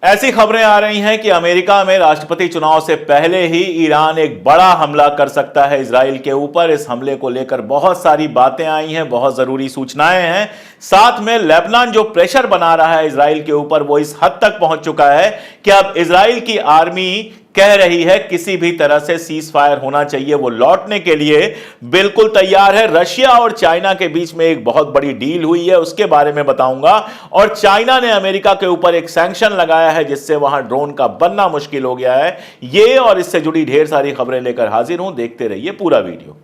ऐसी खबरें आ रही हैं कि अमेरिका में राष्ट्रपति चुनाव से पहले ही ईरान एक बड़ा हमला कर सकता है इजराइल के ऊपर। इस हमले को लेकर बहुत सारी बातें आई हैं, बहुत जरूरी सूचनाएं हैं। साथ में लेबनान जो प्रेशर बना रहा है इजराइल के ऊपर, वो इस हद तक पहुंच चुका है कि अब इजराइल की आर्मी कह रही है किसी भी तरह से सीज फायर होना चाहिए, वो लौटने के लिए बिल्कुल तैयार है। रशिया और चाइना के बीच में एक बहुत बड़ी डील हुई है, उसके बारे में बताऊंगा। और चाइना ने अमेरिका के ऊपर एक सैंक्शन लगाया है जिससे वहां ड्रोन का बनना मुश्किल हो गया है। ये और इससे जुड़ी ढेर सारी खबरें लेकर हाजिर हूं, देखते रहिए पूरा वीडियो।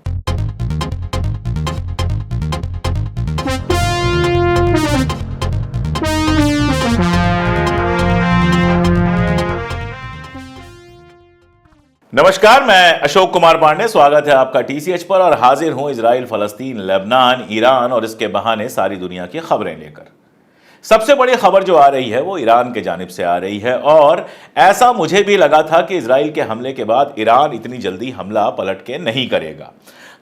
नमस्कार, मैं अशोक कुमार पांडे, स्वागत है आपका टीसीएच पर और हाजिर हूं इजराइल, फलस्तीन, लेबनान, ईरान और इसके बहाने सारी दुनिया की खबरें लेकर। सबसे बड़ी खबर जो आ रही है वो ईरान के जानिब से आ रही है और ऐसा मुझे भी लगा था कि इजराइल के हमले के बाद ईरान इतनी जल्दी हमला पलट के नहीं करेगा।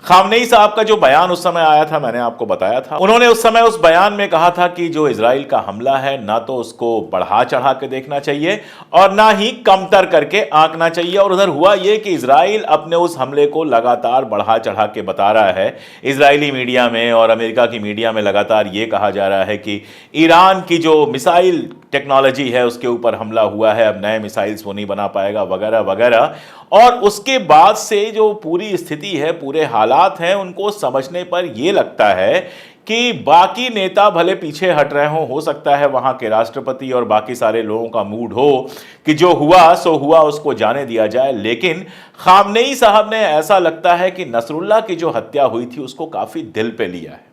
खामनेई साहब का जो बयान उस समय आया था, मैंने आपको बताया था, उन्होंने उस समय उस बयान में कहा था कि जो इजराइल का हमला है ना तो उसको बढ़ा चढ़ा के देखना चाहिए और ना ही कमतर करके आंकना चाहिए। और उधर हुआ यह कि इजराइल अपने उस हमले को लगातार बढ़ा चढ़ा के बता रहा है। इजरायली मीडिया में और अमेरिका की मीडिया में लगातार यह कहा जा रहा है कि ईरान की जो मिसाइल टेक्नोलॉजी है उसके ऊपर हमला हुआ है, अब नए मिसाइल्स वो नहीं बना पाएगा, वगैरह वगैरह। और उसके बाद से जो पूरी स्थिति है, पूरे हालात हैं, उनको समझने पर यह लगता है कि बाकी नेता भले पीछे हट रहे हो सकता है वहां के राष्ट्रपति और बाकी सारे लोगों का मूड हो कि जो हुआ सो हुआ, उसको जाने दिया जाए, लेकिन खामनेई साहब ने ऐसा लगता है कि नसरुल्लाह की जो हत्या हुई थी उसको काफी दिल पे लिया है।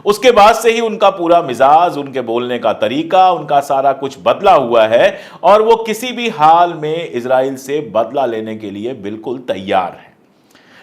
उसके बाद से ही उनका पूरा मिजाज, उनके बोलने का तरीका, उनका सारा कुछ बदला हुआ है और वो किसी भी हाल में इजराइल से बदला लेने के लिए बिल्कुल तैयार है।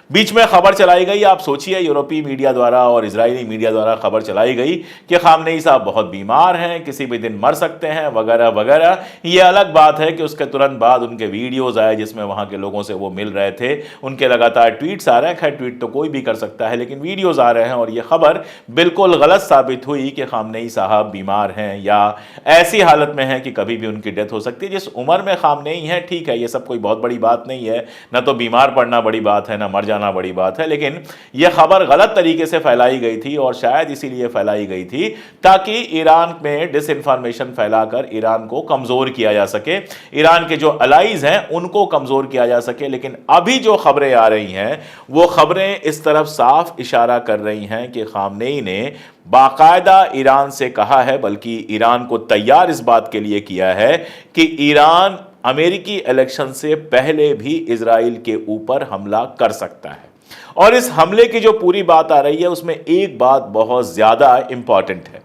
बीच में खबर चलाई गई, आप सोचिए, यूरोपीय मीडिया द्वारा और इजरायली मीडिया द्वारा खबर चलाई गई कि खामनेई साहब बहुत बीमार हैं, किसी भी दिन मर सकते हैं, वगैरह वगैरह। ये अलग बात है कि उसके तुरंत बाद उनके वीडियोज आए जिसमें वहां के लोगों से वो मिल रहे थे, उनके लगातार ट्वीट्स आ रहे हैं। खैर, ट्वीट तो कोई भी कर सकता है, लेकिन वीडियोज आ रहे हैं और ये खबर बिल्कुल गलत साबित हुई कि खामनेई साहब बीमार हैं या ऐसी हालत में हैं कि कभी भी उनकी डेथ हो सकती है। जिस उम्र में खामनेई है, ठीक है, ये सब कोई बहुत बड़ी बात नहीं है, ना तो बीमार पड़ना बड़ी बात है, ना मर बड़ी बात है, लेकिन यह खबर गलत तरीके से फैलाई गई थी और शायद इसीलिए फैलाई गई थी ताकि ईरान में डिसइंफॉर्मेशन फैलाकर ईरान को कमजोर किया जा सके, ईरान के जो अलाइज हैं उनको कमजोर किया जा सके। लेकिन अभी जो खबरें आ रही हैं वो खबरें इस तरफ साफ इशारा कर रही हैं कि खामनेई ने बाकायदा ईरान से कहा है, बल्कि ईरान को तैयार इस बात के लिए किया है कि ईरान अमेरिकी इलेक्शन से पहले भी इजराइल के ऊपर हमला कर सकता है। और इस हमले की जो पूरी बात आ रही है उसमें एक बात बहुत ज्यादा इंपॉर्टेंट है,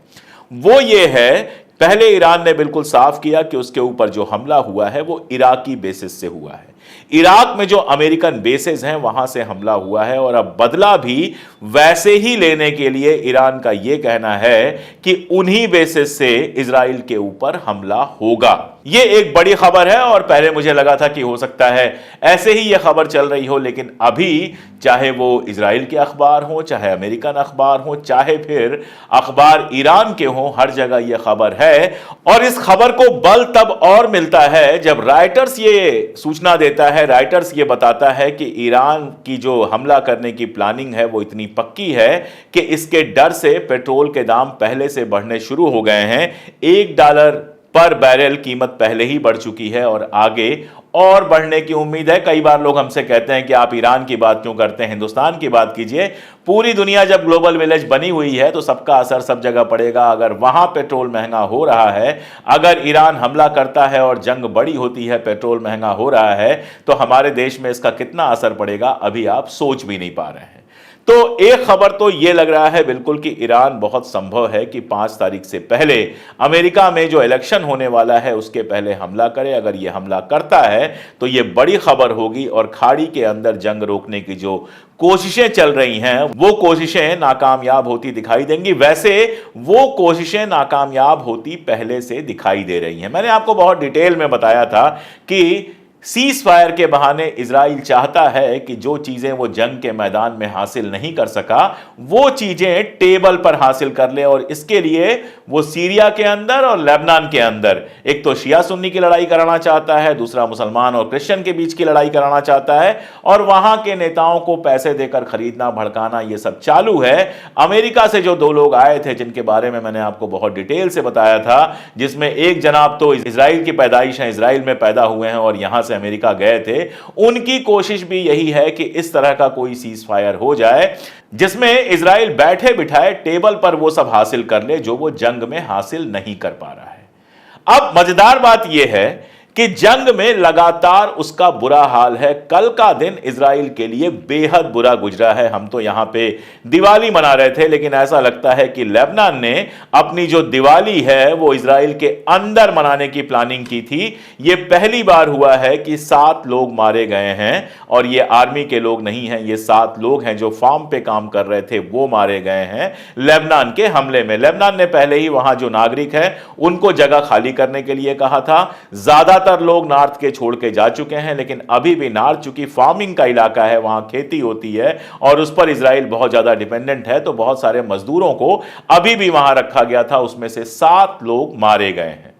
वो ये है, पहले ईरान ने बिल्कुल साफ किया कि उसके ऊपर जो हमला हुआ है वो इराकी बेसिस से हुआ है, इराक में जो अमेरिकन बेसेस हैं वहां से हमला हुआ है। और अब बदला भी वैसे ही लेने के लिए ईरान का यह कहना है कि उन्हीं बेसिस से इजराइल के ऊपर हमला होगा। यह एक बड़ी खबर है और पहले मुझे लगा था कि हो सकता है ऐसे ही यह खबर चल रही हो, लेकिन अभी चाहे वो इजराइल के अखबार हो, चाहे अमेरिकन अखबार हो, चाहे फिर अखबार ईरान के हो, हर जगह यह खबर है। और इस खबर को बल तब और मिलता है जब राइटर्स ये सूचना देता है, राइटर्स ये बताता है कि ईरान की जो हमला करने की प्लानिंग है वो इतनी पक्की है कि इसके डर से पेट्रोल के दाम पहले से बढ़ने शुरू हो गए हैं। $1 पर बैरल कीमत पहले ही बढ़ चुकी है और आगे और बढ़ने की उम्मीद है। कई बार लोग हमसे कहते हैं कि आप ईरान की बात क्यों करते हैं, हिंदुस्तान की बात कीजिए। पूरी दुनिया जब ग्लोबल विलेज बनी हुई है तो सबका असर सब जगह पड़ेगा। अगर वहां पेट्रोल महंगा हो रहा है, अगर ईरान हमला करता है और जंग बड़ी होती है, पेट्रोल महंगा हो रहा है, तो हमारे देश में इसका कितना असर पड़ेगा अभी आप सोच भी नहीं पा रहे हैं। तो एक खबर तो यह लग रहा है बिल्कुल कि ईरान बहुत संभव है कि 5 तारीख से पहले अमेरिका में जो इलेक्शन होने वाला है उसके पहले हमला करे। अगर यह हमला करता है तो यह बड़ी खबर होगी और खाड़ी के अंदर जंग रोकने की जो कोशिशें चल रही हैं वो कोशिशें नाकामयाब होती दिखाई देंगी। वैसे वो कोशिशें नाकामयाब होती पहले से दिखाई दे रही हैं। मैंने आपको बहुत डिटेल में बताया था कि सीज फायर के बहाने इजराइल चाहता है कि जो चीजें वो जंग के मैदान में हासिल नहीं कर सका वो चीजें टेबल पर हासिल कर ले, और इसके लिए वो सीरिया के अंदर और लेबनान के अंदर एक तो शिया सुन्नी की लड़ाई कराना चाहता है, दूसरा मुसलमान और क्रिश्चियन के बीच की लड़ाई कराना चाहता है, और वहां के नेताओं को पैसे देकर खरीदना भड़काना ये सब चालू है। अमेरिका से जो 2 लोग आए थे जिनके बारे में मैंने आपको बहुत डिटेल से बताया था, जिसमें एक जनाब तो इजराइल की पैदाइश है, इजराइल में पैदा हुए हैं और यहां से अमेरिका गए थे, उनकी कोशिश भी यही है कि इस तरह का कोई सीज फायर हो जाए जिसमें इजराइल बैठे बिठाए टेबल पर वो सब हासिल कर ले जो वो जंग में हासिल नहीं कर पा रहा है। अब मजेदार बात यह है कि जंग में लगातार उसका बुरा हाल है। कल का दिन इजराइल के लिए बेहद बुरा गुजरा है। हम तो यहां पे दिवाली मना रहे थे, लेकिन ऐसा लगता है कि लेबनान ने अपनी जो दिवाली है वो इजराइल के अंदर मनाने की प्लानिंग की थी। ये पहली बार हुआ है कि 7 लोग मारे गए हैं, और ये आर्मी के लोग नहीं हैं, ये 7 लोग हैं जो फार्म पे काम कर रहे थे, वो मारे गए हैं लेबनान के हमले में। लेबनान ने पहले ही वहां जो नागरिक है उनको जगह खाली करने के लिए कहा था। ज्यादातर लोग नॉर्थ के छोड़ के जा चुके हैं, लेकिन अभी भी नॉर्थ चूंकि फार्मिंग का इलाका है, वहां खेती होती है और उस पर इजराइल बहुत ज्यादा डिपेंडेंट है, तो बहुत सारे मजदूरों को अभी भी वहां रखा गया था। उसमें से 7 लोग मारे गए हैं।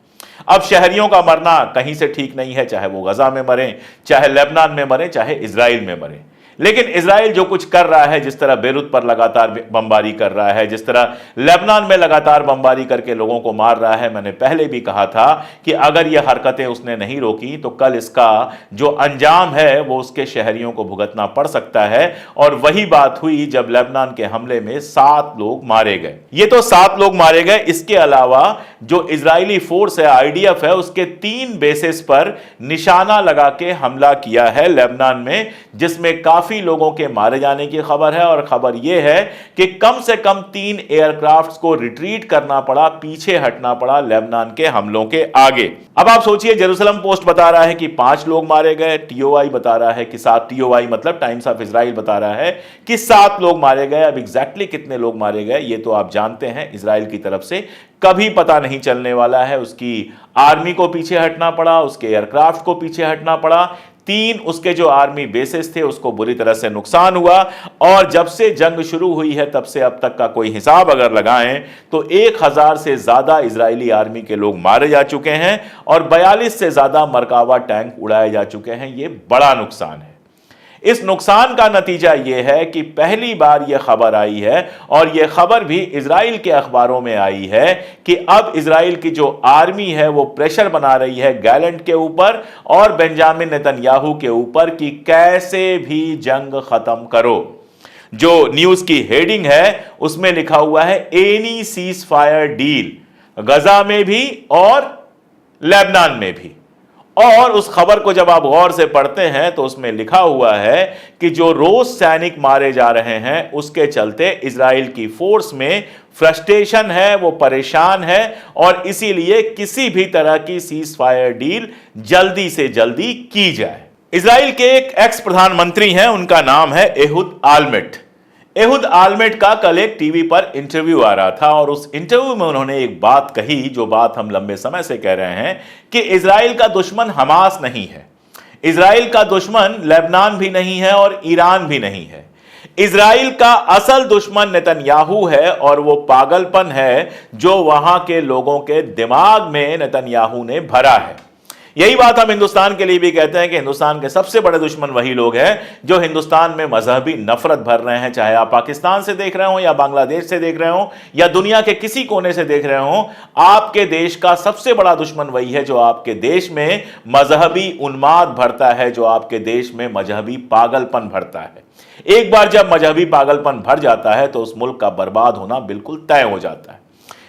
अब शहरियों का मरना कहीं से ठीक नहीं है, चाहे वो गजा में मरे, चाहे लेबनान में मरे, चाहे इजराइल में मरे। लेकिन इजराइल जो कुछ कर रहा है, जिस तरह बेरूत पर लगातार बमबारी कर रहा है, जिस तरह लेबनान में लगातार बमबारी करके लोगों को मार रहा है, मैंने पहले भी कहा था कि अगर यह हरकतें उसने नहीं रोकी तो कल इसका जो अंजाम है वो उसके शहरियों को भुगतना पड़ सकता है। और वही बात हुई जब लेबनान के हमले में 7 लोग मारे गए। ये तो 7 लोग मारे गए। इसके अलावा जो इजरायली फोर्स है, आईडीएफ है, उसके 3 बेसिस पर निशाना लगा के हमला किया है लेबनान में, जिसमें काफी लोगों के मारे जाने की खबर है। और खबर यह है कि कम से कम 3 एयरक्राफ्ट्स को रिट्रीट करना पड़ा, पीछे हटना पड़ा लेबनान के हमलों के आगे। अब आप सोचिए, जेरूसलम पोस्ट बता रहा है कि 5 लोग मारे गए, टीओआई बता रहा है कि 7, टीओआई मतलब टाइम्स ऑफ इजराइल बता रहा है कि 7 लोग मारे गए। अब एग्जैक्टली कितने लोग मारे गए ये तो आप जानते हैं, इजराइल की तरफ से कभी पता नहीं चलने वाला है। उसकी आर्मी को पीछे हटना पड़ा, उसके एयरक्राफ्ट को पीछे हटना पड़ा, 3 उसके जो आर्मी बेसेस थे उसको बुरी तरह से नुकसान हुआ। और जब से जंग शुरू हुई है तब से अब तक का कोई हिसाब अगर लगाएं तो 1000 से ज्यादा इजरायली आर्मी के लोग मारे जा चुके हैं और 42 से ज्यादा मरकावा टैंक उड़ाए जा चुके हैं। यह बड़ा नुकसान है। इस नुकसान का नतीजा यह है कि पहली बार यह खबर आई है, और यह खबर भी इजराइल के अखबारों में आई है, कि अब इजराइल की जो आर्मी है वो प्रेशर बना रही है गैलेंट के ऊपर और बेंजामिन नेतन्याहू के ऊपर कि कैसे भी जंग खत्म करो। जो न्यूज की हेडिंग है उसमें लिखा हुआ है एनी सीज फायर डील, गजा में भी और लेबनान में भी। और उस खबर को जब आप गौर से पढ़ते हैं तो उसमें लिखा हुआ है कि जो रोज सैनिक मारे जा रहे हैं उसके चलते इजराइल की फोर्स में फ्रस्ट्रेशन है, वो परेशान है, और इसीलिए किसी भी तरह की सीज फायर डील जल्दी से जल्दी की जाए। इजराइल के एक एक्स प्रधानमंत्री हैं, उनका नाम है एहुद ऑलमेट। एहुद ऑलमेट का कल एक टीवी पर इंटरव्यू आ रहा था, और उस इंटरव्यू में उन्होंने एक बात कही जो बात हम लंबे समय से कह रहे हैं कि इजराइल का दुश्मन हमास नहीं है, इजराइल का दुश्मन लेबनान भी नहीं है और ईरान भी नहीं है। इजराइल का असल दुश्मन नेतन्याहू है, और वो पागलपन है जो वहां के लोगों के दिमाग में नेतन्याहू ने भरा है। यही बात हम हिंदुस्तान के लिए भी कहते हैं कि हिंदुस्तान के सबसे बड़े दुश्मन वही लोग हैं जो हिंदुस्तान में मजहबी नफरत भर रहे हैं। चाहे आप पाकिस्तान से देख रहे हो या बांग्लादेश से देख रहे हो या दुनिया के किसी कोने से देख रहे हो, आपके देश का सबसे बड़ा दुश्मन वही है जो आपके देश में मजहबी उन्माद भरता है, जो आपके देश में मजहबी पागलपन भरता है। एक बार जब मजहबी पागलपन भर जाता है तो उस मुल्क का बर्बाद होना बिल्कुल तय हो जाता है।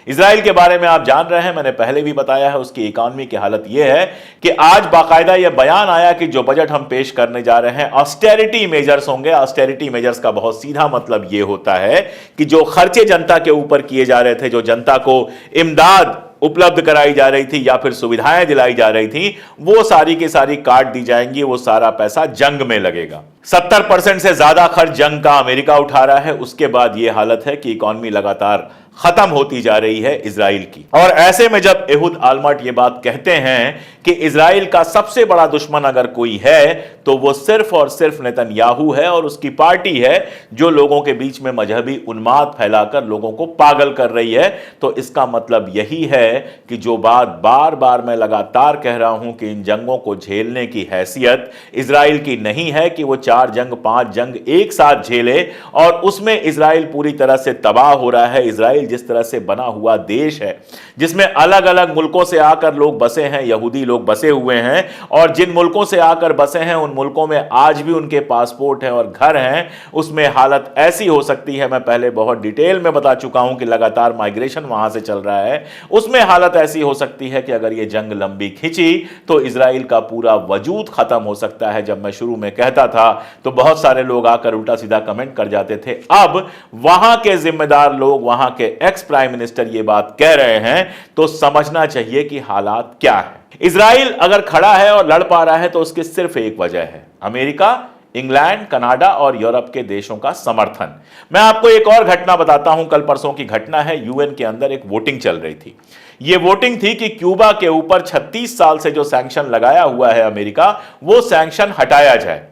इजराइल के बारे में आप जान रहे हैं, मैंने पहले भी बताया है, उसकी इकॉनमी की हालत यह है कि आज बाकायदा यह बयान आया कि जो बजट हम पेश करने जा रहे हैं ऑस्टेरिटी मेजर्स होंगे। ऑस्टेरिटी मेजर्स का बहुत सीधा मतलब यह होता है कि जो खर्चे जनता के ऊपर किए जा रहे थे, जो जनता को इमदाद उपलब्ध कराई जा रही थी या फिर सुविधाएं दिलाई जा रही थी, वो सारी की सारी काट दी जाएंगी। वो सारा पैसा जंग में लगेगा। 70% से ज्यादा खर्च जंग का अमेरिका उठा रहा है। उसके बाद यह हालत है कि इकॉनमी लगातार खत्म होती जा रही है इजराइल की। और ऐसे में जब एहुद आलमर्ट ये बात कहते हैं कि इजराइल का सबसे बड़ा दुश्मन अगर कोई है तो वो सिर्फ और सिर्फ नेतन्याहू है और उसकी पार्टी है जो लोगों के बीच में मजहबी उन्माद फैलाकर लोगों को पागल कर रही है, तो इसका मतलब यही है कि जो बात बार बार मैं लगातार कह रहा हूं कि इन जंगों को झेलने की हैसियत इजराइल की नहीं है कि वो 4 जंग 5 जंग एक साथ झेले और उसमें इजराइल पूरी तरह से तबाह हो रहा है। इजराइल जिस तरह से बना हुआ देश है जिसमें अलग अलग मुल्कों से आकर लोग बसे हैं, यहूदी लोग बसे हुए हैं, और जिन मुल्कों से आकर बसे हैं उन मुल्कों में आज भी उनके पासपोर्ट हैं और घर हैं, उसमें हालत ऐसी हो सकती है, मैं पहले बहुत डिटेल में बता चुका हूं कि लगातार माइग्रेशन वहां से चल रहा है, उसमें हालत ऐसी हो सकती है कि अगर यह जंग लंबी खिंची तो इजराइल का पूरा वजूद खत्म हो सकता है। जब मैं शुरू में कहता था तो बहुत सारे लोग आकर उल्टा सीधा कमेंट कर जाते थे, अब वहां के जिम्मेदार लोग, वहां के एक्स प्राइम मिनिस्टर ये बात कह रहे हैं तो समझना चाहिए कि हालात क्या है। इजराइल अगर खड़ा है और लड़ पा रहा है तो उसकी सिर्फ एक वजह है, अमेरिका, इंग्लैंड, कनाडा और यूरोप के देशों का समर्थन। मैं आपको एक और घटना बताता हूं, कल परसों की घटना है। यूएन के अंदर एक वोटिंग चल रही थी। यह वोटिंग थी कि क्यूबा के ऊपर 36 साल से जो सैंक्शन लगाया हुआ है अमेरिका, वो सैंक्शन हटाया जाए।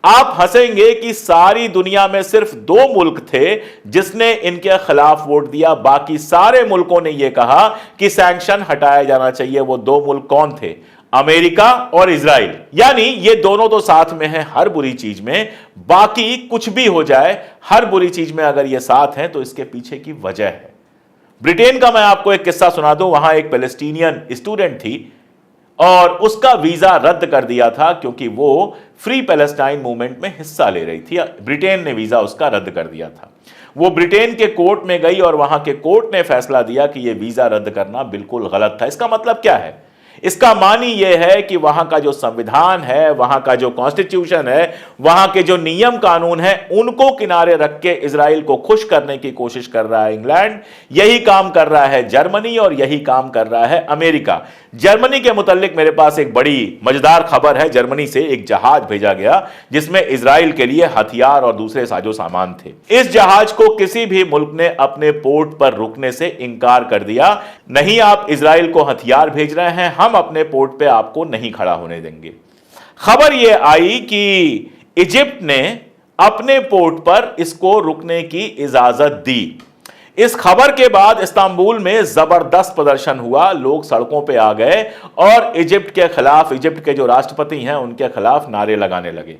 आप हंसेंगे कि सारी दुनिया में सिर्फ 2 मुल्क थे जिसने इनके खिलाफ वोट दिया, बाकी सारे मुल्कों ने यह कहा कि सैंक्शन हटाया जाना चाहिए। वो 2 मुल्क कौन थे? अमेरिका और इजराइल। यानी ये दोनों तो साथ में हैं हर बुरी चीज में, बाकी कुछ भी हो जाए हर बुरी चीज में अगर ये साथ हैं तो इसके पीछे की वजह है। ब्रिटेन का मैं आपको एक किस्सा सुना दूं। वहां एक पैलेस्टीनियन स्टूडेंट थी और उसका वीजा रद्द कर दिया था क्योंकि वो फ्री पैलेस्टाइन मूवमेंट में हिस्सा ले रही थी। ब्रिटेन ने वीजा उसका रद्द कर दिया था। वो ब्रिटेन के कोर्ट में गई और वहां के कोर्ट ने फैसला दिया कि यह वीजा रद्द करना बिल्कुल गलत था। इसका मतलब क्या है? इसका मानी यह है कि वहां का जो संविधान है, वहां का जो कॉन्स्टिट्यूशन है, वहां के जो नियम कानून है, उनको किनारे रख के इजराइल को खुश करने की कोशिश कर रहा है इंग्लैंड। यही काम कर रहा है जर्मनी और यही काम कर रहा है अमेरिका। जर्मनी के मुतालिक मेरे पास एक बड़ी मजेदार खबर है। जर्मनी से एक जहाज भेजा गया जिसमें इजराइल के लिए हथियार और दूसरे साजो सामान थे। इस जहाज को किसी भी मुल्क ने अपने पोर्ट पर रुकने से इंकार कर दिया। नहीं, आप इजराइल को हथियार भेज रहे हैं, हम अपने पोर्ट पे आपको नहीं खड़ा होने देंगे। खबर यह आई कि इजिप्ट ने अपने पोर्ट पर इसको रुकने की इजाजत दी। इस खबर के बाद इस्तांबुल में जबरदस्त प्रदर्शन हुआ, लोग सड़कों पे आ गए और इजिप्ट के खिलाफ, इजिप्ट के जो राष्ट्रपति हैं उनके खिलाफ नारे लगाने लगे।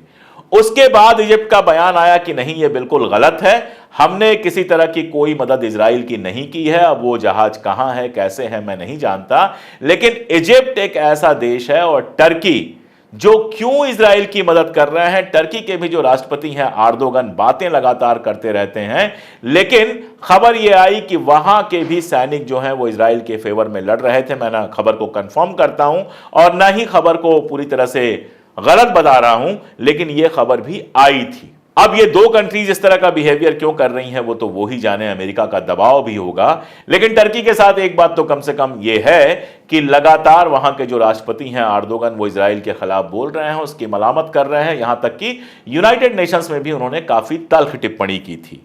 उसके बाद इजिप्ट का बयान आया कि नहीं, यह बिल्कुल गलत है, हमने किसी तरह की कोई मदद इजराइल की नहीं की है। अब वो जहाज कहां है, कैसे है, मैं नहीं जानता, लेकिन इजिप्ट एक ऐसा देश है और टर्की जो क्यों इजराइल की मदद कर रहे हैं। टर्की के भी जो राष्ट्रपति हैं एर्दोगन बातें लगातार करते रहते हैं, लेकिन खबर यह आई कि वहां के भी सैनिक जो हैं वो इजराइल के फेवर में लड़ रहे थे। मैं ना खबर को कंफर्म करता हूं और ना ही खबर को पूरी तरह से गलत बता रहा हूं, लेकिन यह खबर भी आई थी। अब ये 2 कंट्रीज इस तरह का बिहेवियर क्यों कर रही हैं वो तो वो ही जाने, अमेरिका का दबाव भी होगा। लेकिन टर्की के साथ एक बात तो कम से कम ये है कि लगातार वहां के जो राष्ट्रपति हैं एर्दोगन, वो इजराइल के खिलाफ बोल रहे हैं, उसकी मलामत कर रहे हैं। यहां तक कि यूनाइटेड नेशंस में भी उन्होंने काफी तल्ख टिप्पणी की थी।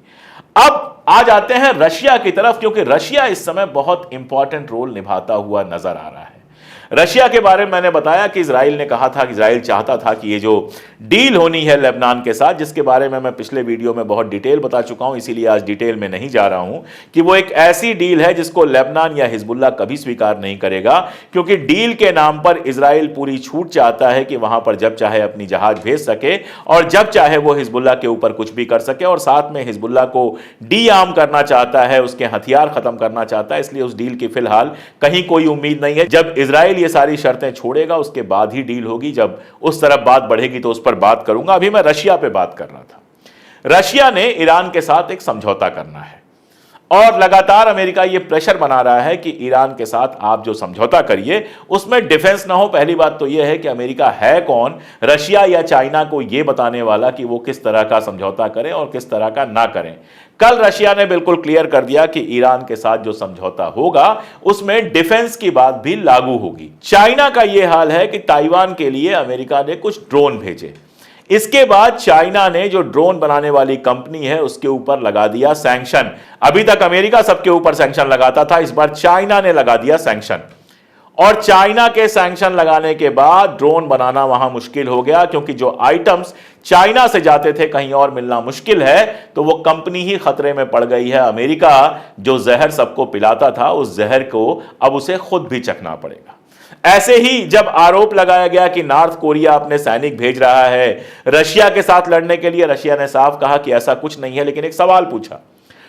अब आ जाते हैं रशिया की तरफ, क्योंकि रशिया इस समय बहुत इंपॉर्टेंट रोल निभाता हुआ नजर आ रहा है। रशिया के बारे में मैंने बताया कि इजराइल ने कहा था कि इजराइल चाहता था कि ये जो डील होनी है लेबनान के साथ, जिसके बारे में मैं पिछले वीडियो में बहुत डिटेल बता चुका हूं, इसीलिए आज डिटेल में नहीं जा रहा हूं, कि वो एक ऐसी डील है जिसको लेबनान या हिजबुल्लाह कभी स्वीकार नहीं करेगा। क्योंकि डील के नाम पर इजराइल पूरी छूट चाहता है कि वहां पर जब चाहे अपनी जहाज भेज सके और जब चाहे वो हिजबुल्लाह के ऊपर कुछ भी कर सके, और साथ में हिजबुल्लाह को डी आर्म करना चाहता है, उसके हथियार खत्म करना चाहता है। इसलिए उस डील की फिलहाल कहीं कोई उम्मीद नहीं है। जब इजराइल ये सारी शर्तें छोड़ेगा उसके बाद ही डील होगी। जब उस तरफ बात बढ़ेगी तो उस पर बात करूंगा। अभी मैं रशिया पे बात कर रहा था। रशिया ने ईरान के साथ एक समझौता करना है और लगातार अमेरिका ये प्रेशर बना रहा है कि ईरान के साथ आप जो समझौता करिए उसमें डिफेंस ना हो। पहली बात तो यह है कि अमेरिका है कौन, रशिया या चाइना को यह बताने वाला कि वो किस तरह का समझौता करें और किस तरह का ना करें। कल रशिया ने बिल्कुल क्लियर कर दिया कि ईरान के साथ जो समझौता होगा उसमें डिफेंस की बात भी लागू होगी। चाइना का यह हाल है कि ताइवान के लिए अमेरिका ने कुछ ड्रोन भेजे। इसके बाद चाइना ने जो ड्रोन बनाने वाली कंपनी है उसके ऊपर लगा दिया सैंक्शन। अभी तक अमेरिका सबके ऊपर सैंक्शन लगाता था, इस बार चाइना ने लगा दिया सैंक्शन। और चाइना के सैंक्शन लगाने के बाद ड्रोन बनाना वहां मुश्किल हो गया, क्योंकि जो आइटम्स चाइना से जाते थे कहीं और मिलना मुश्किल है, तो वो कंपनी ही खतरे में पड़ गई है। अमेरिका जो जहर सबको पिलाता था, उस जहर को अब उसे खुद भी चखना पड़ेगा। ऐसे ही जब आरोप लगाया गया कि नॉर्थ कोरिया अपने सैनिक भेज रहा है रशिया के साथ लड़ने के लिए, रशिया ने साफ कहा कि ऐसा कुछ नहीं है, लेकिन एक सवाल पूछा।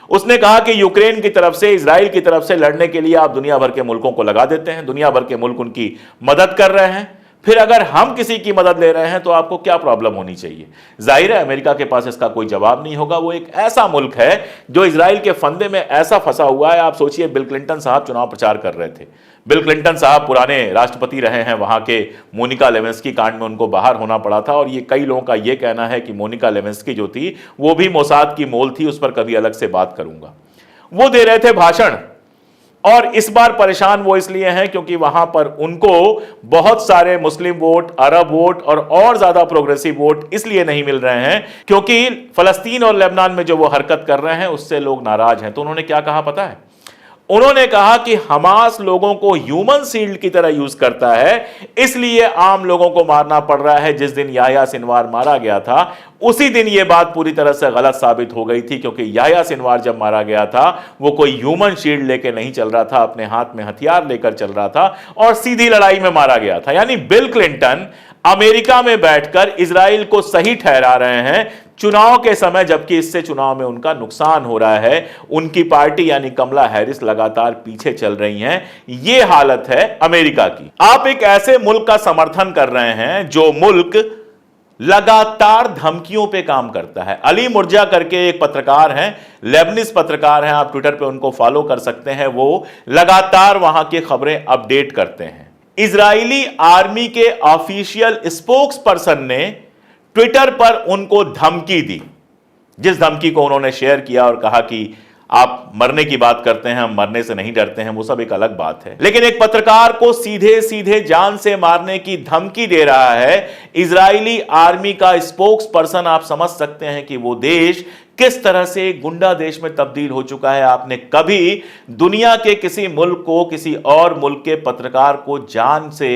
उसने कहा कि यूक्रेन की तरफ से, इजराइल की तरफ से लड़ने के लिए आप दुनिया भर के मुल्कों को लगा देते हैं, दुनिया भर के मुल्क उनकी मदद कर रहे हैं, फिर अगर हम किसी की मदद ले रहे हैं तो आपको क्या प्रॉब्लम होनी चाहिए? जाहिर है अमेरिका के पास इसका कोई जवाब नहीं होगा। वो एक ऐसा मुल्क है जो इजराइल के फंदे में ऐसा फंसा हुआ है। आप सोचिए, बिल क्लिंटन साहब चुनाव प्रचार कर रहे थे। बिल क्लिंटन साहब पुराने राष्ट्रपति रहे हैं, वहां के मोनिका लेविंस्की कांड में उनको बाहर होना पड़ा था, और ये कई लोगों का ये कहना है कि मोनिका लेविंस्की जो थी वो भी मोसाद की मोल थी, उस पर कभी अलग से बात करूंगा। वो दे रहे थे भाषण, और इस बार परेशान वो इसलिए हैं क्योंकि वहां पर उनको बहुत सारे मुस्लिम वोट, अरब वोट और ज्यादा प्रोग्रेसिव वोट इसलिए नहीं मिल रहे हैं क्योंकि फलस्तीन और लेबनान में जो वो हरकत कर रहे हैं उससे लोग नाराज हैं। तो उन्होंने क्या कहा पता है? उन्होंने कहा कि हमास लोगों को ह्यूमन शील्ड की तरह यूज करता है, इसलिए आम लोगों को मारना पड़ रहा है। जिस दिन याह्या सिनवार मारा गया था उसी दिन यह बात पूरी तरह से गलत साबित हो गई थी, क्योंकि याह्या सिनवार जब मारा गया था वो कोई ह्यूमन शील्ड लेके नहीं चल रहा था, अपने हाथ में हथियार लेकर चल रहा था और सीधी लड़ाई में मारा गया था। यानी बिल क्लिंटन अमेरिका में बैठकर इजराइल को सही ठहरा रहे हैं चुनाव के समय, जबकि इससे चुनाव में उनका नुकसान हो रहा है। उनकी पार्टी यानी कमला हैरिस लगातार पीछे चल रही हैं। यह हालत है अमेरिका की। आप एक ऐसे मुल्क का समर्थन कर रहे हैं जो मुल्क लगातार धमकियों पे काम करता है। अली मुर्जा करके एक पत्रकार हैं, लेबनिस पत्रकार हैं, आप ट्विटर पे उनको फॉलो कर सकते हैं। वो लगातार वहां की खबरें अपडेट करते हैं। इजरायली आर्मी के ऑफिशियल स्पोक्स पर्सन ने ट्विटर पर उनको धमकी दी, जिस धमकी को उन्होंने शेयर किया और कहा कि आप मरने की बात करते हैं, हम मरने से नहीं डरते हैं, वो सब एक अलग बात है। लेकिन एक पत्रकार को सीधे सीधे जान से मारने की धमकी दे रहा है इजरायली आर्मी का स्पोक्स पर्सन। आप समझ सकते हैं कि वो देश किस तरह से गुंडा देश में तब्दील हो चुका है। आपने कभी दुनिया के किसी मुल्क को, किसी और मुल्क के पत्रकार को जान से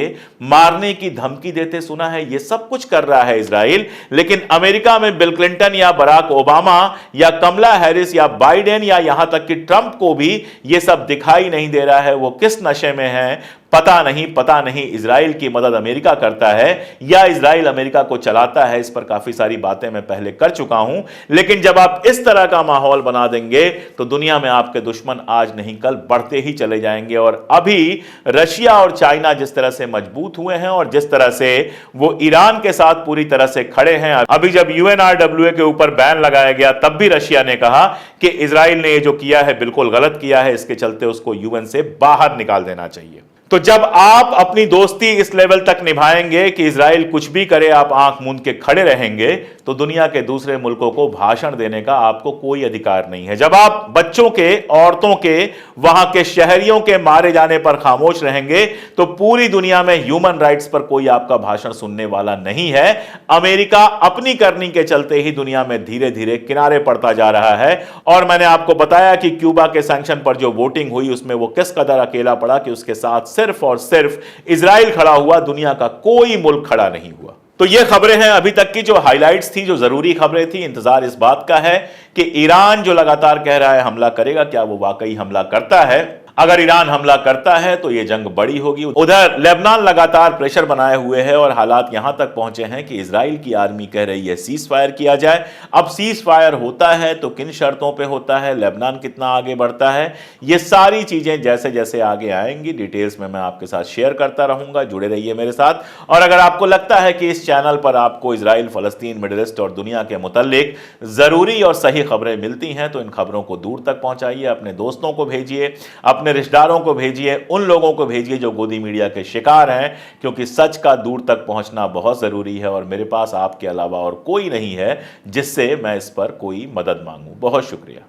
मारने की धमकी देते सुना है? यह सब कुछ कर रहा है इजराइल। लेकिन अमेरिका में बिल क्लिंटन या बराक ओबामा या कमला हैरिस या बाइडेन या यहां तक कि ट्रंप को भी यह सब दिखाई नहीं दे रहा है। वो किस नशे में है पता नहीं। इजराइल की मदद अमेरिका करता है या इजराइल अमेरिका को चलाता है, इस पर काफी सारी बातें मैं पहले कर चुका हूं। लेकिन जब आप इस तरह का माहौल बना देंगे तो दुनिया में आपके दुश्मन आज नहीं कल बढ़ते ही चले जाएंगे। और अभी रशिया और चाइना जिस तरह से मजबूत हुए हैं और जिस तरह से वो ईरान के साथ पूरी तरह से खड़े हैं, अभी जब UNRWA के ऊपर बैन लगाया गया तब भी रशिया ने कहा कि इजराइल ने ये जो किया है बिल्कुल गलत किया है, इसके चलते उसको UN से बाहर निकाल देना चाहिए। तो जब आप अपनी दोस्ती इस लेवल तक निभाएंगे कि इजराइल कुछ भी करे आप आंख मूंद के खड़े रहेंगे, तो दुनिया के दूसरे मुल्कों को भाषण देने का आपको कोई अधिकार नहीं है। जब आप बच्चों के, औरतों के, वहां के शहरियों के मारे जाने पर खामोश रहेंगे, तो पूरी दुनिया में ह्यूमन राइट्स पर कोई आपका भाषण सुनने वाला नहीं है। अमेरिका अपनी करनी के चलते ही दुनिया में धीरे धीरे किनारे पड़ता जा रहा है। और मैंने आपको बताया कि क्यूबा के सैंक्शन पर जो वोटिंग हुई उसमें वो किस कदर अकेला पड़ा कि उसके साथ सिर्फ और सिर्फ इजराइल खड़ा हुआ, दुनिया का कोई मुल्क खड़ा नहीं हुआ। तो ये खबरें हैं अभी तक की जो हाइलाइट्स थी, जो जरूरी खबरें थी। इंतजार इस बात का है कि ईरान जो लगातार कह रहा है हमला करेगा, क्या वो वाकई हमला करता है? अगर ईरान हमला करता है तो यह जंग बड़ी होगी। उधर लेबनान लगातार प्रेशर बनाए हुए है और हालात यहां तक पहुंचे हैं कि इजराइल की आर्मी कह रही है सीज फायर किया जाए। अब सीज फायर होता है तो किन शर्तों पे होता है, लेबनान कितना आगे बढ़ता है, ये सारी चीजें जैसे जैसे आगे आएंगी डिटेल्स में मैं आपके साथ शेयर करता रहूंगा। जुड़े रहिए मेरे साथ। और अगर आपको लगता है कि इस चैनल पर आपको इजराइल, फलस्तीन, मिडिल ईस्ट और दुनिया के मुताल्लिक जरूरी और सही खबरें मिलती हैं तो इन खबरों को दूर तक पहुंचाइए, अपने दोस्तों को भेजिए, अपने रिश्तेदारों को भेजिए, उन लोगों को भेजिए जो गोदी मीडिया के शिकार हैं, क्योंकि सच का दूर तक पहुंचना बहुत जरूरी है। और मेरे पास आपके अलावा और कोई नहीं है जिससे मैं इस पर कोई मदद मांगूं। बहुत शुक्रिया।